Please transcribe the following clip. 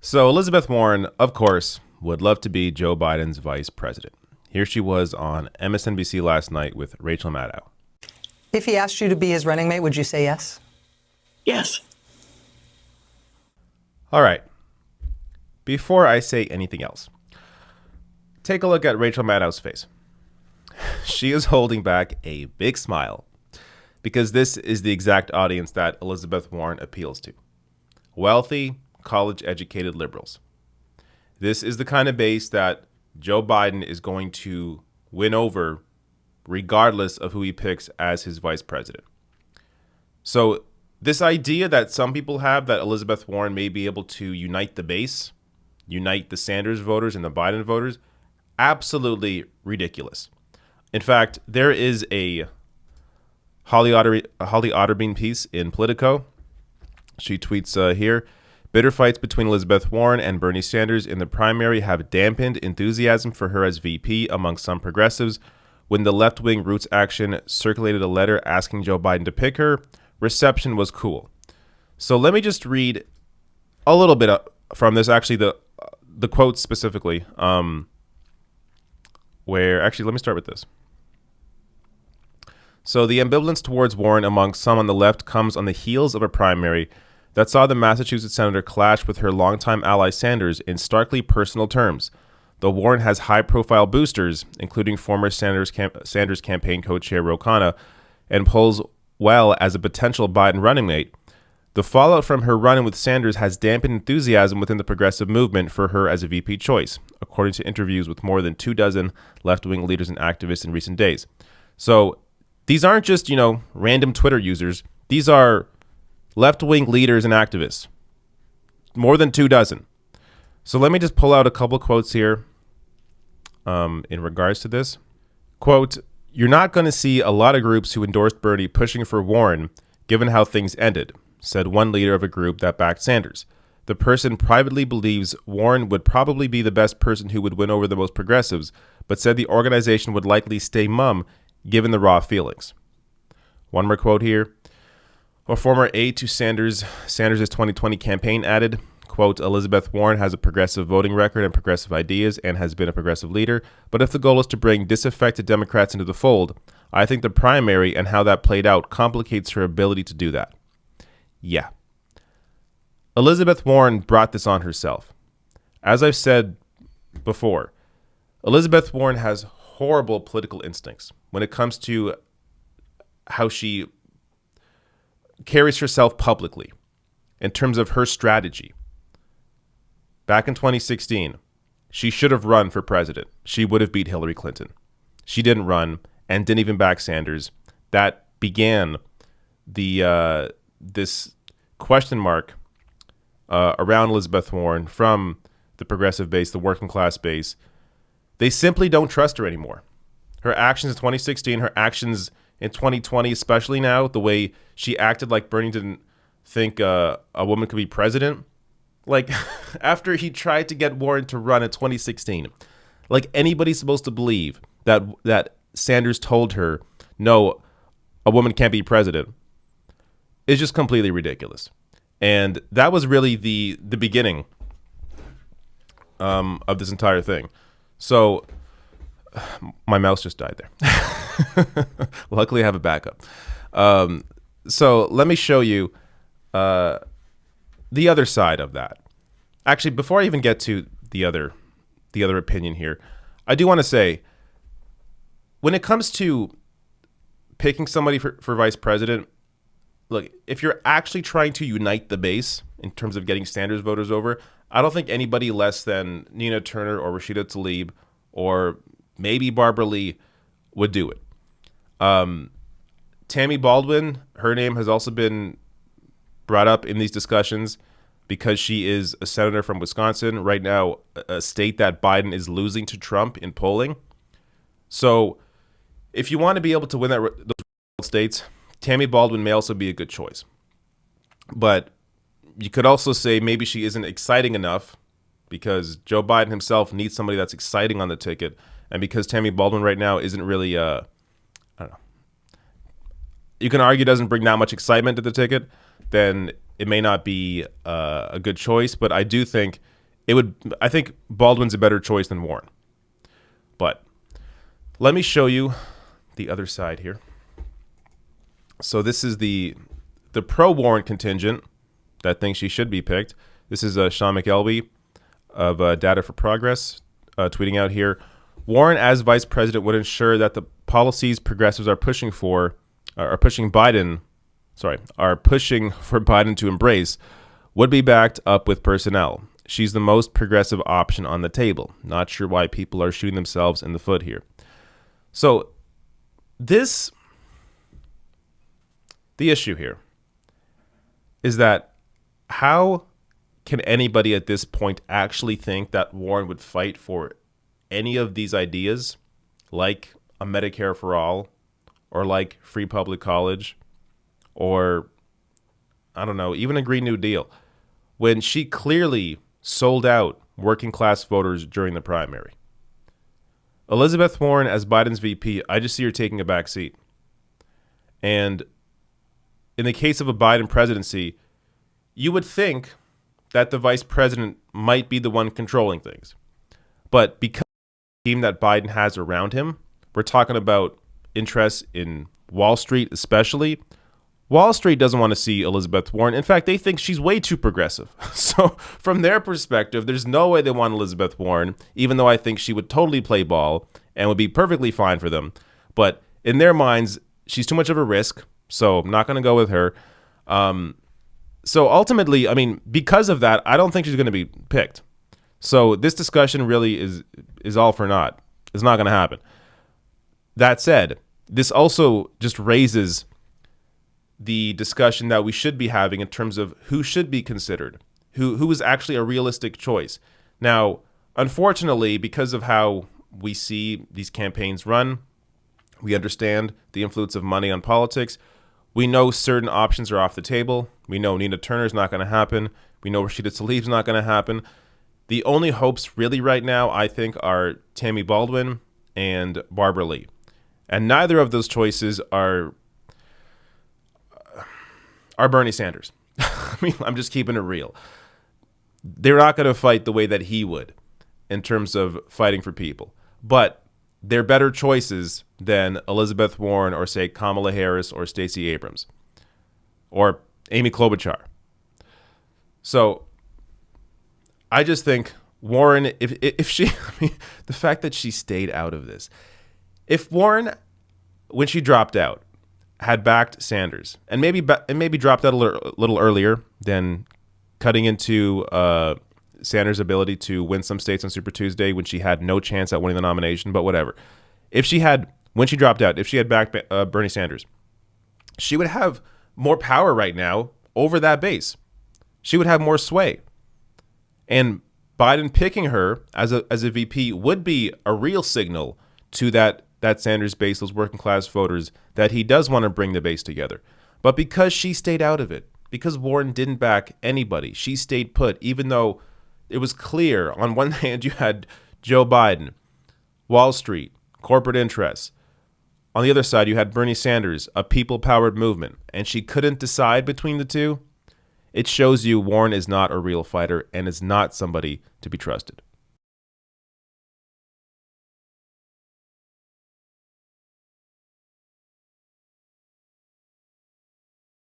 So Elizabeth Warren, of course, would love to be Joe Biden's vice president. Here she was on MSNBC last night with Rachel Maddow. If he asked you to be his running mate, would you say yes? Yes. All right. Before I say anything else, take a look at Rachel Maddow's face. She is holding back a big smile because this is the exact audience that Elizabeth Warren appeals to. Wealthy, college-educated liberals. This is the kind of base that Joe Biden is going to win over regardless of who he picks as his vice president. So this idea that some people have that Elizabeth Warren may be able to unite the base, unite the Sanders voters and the Biden voters, absolutely ridiculous. In fact, there is a Holly Otterbein piece in Politico. She tweets here, bitter fights between Elizabeth Warren and Bernie Sanders in the primary have dampened enthusiasm for her as VP among some progressives. When the left-wing Roots Action circulated a letter asking Joe Biden to pick her, reception was cool. So let me just read a little bit from this, actually the quote specifically, where actually let me start with this. So the ambivalence towards Warren among some on the left comes on the heels of a primary that saw the Massachusetts senator clash with her longtime ally Sanders in starkly personal terms. Though Warren has high-profile boosters, including former Sanders campaign co-chair Ro Khanna, and polls well as a potential Biden running mate, the fallout from her run-in with Sanders has dampened enthusiasm within the progressive movement for her as a VP choice, according to interviews with more than 24 left-wing leaders and activists in recent days. So these aren't just, random Twitter users. These are left-wing leaders and activists. More than 24. So let me just pull out a couple quotes here in regards to this. Quote, "You're not going to see a lot of groups who endorsed Bernie pushing for Warren, given how things ended," said one leader of a group that backed Sanders. The person privately believes Warren would probably be the best person who would win over the most progressives, but said the organization would likely stay mum given the raw feelings. One more quote here. A former aide to Sanders' 2020 campaign added, quote, "Elizabeth Warren has a progressive voting record and progressive ideas and has been a progressive leader. But if the goal is to bring disaffected Democrats into the fold, I think the primary and how that played out complicates her ability to do that." Yeah. Elizabeth Warren brought this on herself. As I've said before, Elizabeth Warren has horrible political instincts when it comes to how she carries herself publicly in terms of her strategy. Back in 2016, she should have run for president. She would have beat Hillary Clinton. She didn't run and didn't even back Sanders. That began this question mark around Elizabeth Warren from the progressive base, the working class base. They simply don't trust her anymore. Her actions in 2016, her actions in 2020, especially now, the way she acted like Bernie didn't think a woman could be president. Like, after he tried to get Warren to run in 2016, like anybody's supposed to believe that Sanders told her, no, a woman can't be president, is just completely ridiculous. And that was really the beginning of this entire thing. So my mouse just died there. Luckily, I have a backup. So let me show you the other side of that. Actually, before I even get to the other opinion here, I do want to say, when it comes to picking somebody for vice president, look, if you're actually trying to unite the base in terms of getting Sanders voters over, I don't think anybody less than Nina Turner or Rashida Tlaib or maybe Barbara Lee would do it. Tammy Baldwin, her name has also been brought up in these discussions because she is a senator from Wisconsin, right now a state that Biden is losing to Trump in polling. So if you want to be able to win those states, Tammy Baldwin may also be a good choice. But you could also say maybe she isn't exciting enough because Joe Biden himself needs somebody that's exciting on the ticket. And because Tammy Baldwin right now isn't really, I don't know, you can argue doesn't bring that much excitement to the ticket, then it may not be a good choice. But I do think I think Baldwin's a better choice than Warren. But let me show you the other side here. So this is the pro-Warren contingent that thinks she should be picked. This is Sean McElvey of Data for Progress tweeting out here. Warren as vice president would ensure that the policies progressives are pushing for Biden to embrace would be backed up with personnel. She's the most progressive option on the table. Not sure why people are shooting themselves in the foot here. So the issue here is that how can anybody at this point actually think that Warren would fight for any of these ideas, like a Medicare for all, or like free public college, or I don't know, even a Green New Deal, when she clearly sold out working class voters during the primary? Elizabeth Warren as Biden's VP, I just see her taking a back seat. And in the case of a Biden presidency, you would think that the vice president might be the one controlling things. But because of the team that Biden has around him, we're talking about interests in Wall Street especially. Wall Street doesn't want to see Elizabeth Warren. In fact, they think she's way too progressive. So from their perspective, there's no way they want Elizabeth Warren, even though I think she would totally play ball and would be perfectly fine for them. But in their minds, she's too much of a risk, so I'm not going to go with her. So ultimately, I mean, because of that, I don't think she's going to be picked. So this discussion really is all for naught. It's not going to happen. That said, this also just raises the discussion that we should be having in terms of who should be considered, who is actually a realistic choice. Now, unfortunately, because of how we see these campaigns run, we understand the influence of money on politics. We know certain options are off the table. We know Nina Turner's not going to happen. We know Rashida Tlaib's not going to happen. The only hopes really right now, I think, are Tammy Baldwin and Barbara Lee. And neither of those choices are Bernie Sanders. I mean, I'm just keeping it real. They're not going to fight the way that he would in terms of fighting for people. But they're better choices than Elizabeth Warren or, say, Kamala Harris or Stacey Abrams or Amy Klobuchar. So I just think Warren, if she, I mean, the fact that she stayed out of this, if Warren, when she dropped out, had backed Sanders and maybe dropped out a little earlier than cutting into Sanders' ability to win some states on Super Tuesday when she had no chance at winning the nomination, but whatever. If she had, when she dropped out, if she had backed Bernie Sanders, she would have more power right now over that base. She would have more sway. And Biden picking her as a VP would be a real signal to that Sanders base, those working class voters, that he does want to bring the base together. But because she stayed out of it, because Warren didn't back anybody, she stayed put, even though it was clear on one hand you had Joe Biden, Wall Street, corporate interests. On the other side, you had Bernie Sanders, a people-powered movement, and she couldn't decide between the two. It shows you Warren is not a real fighter and is not somebody to be trusted.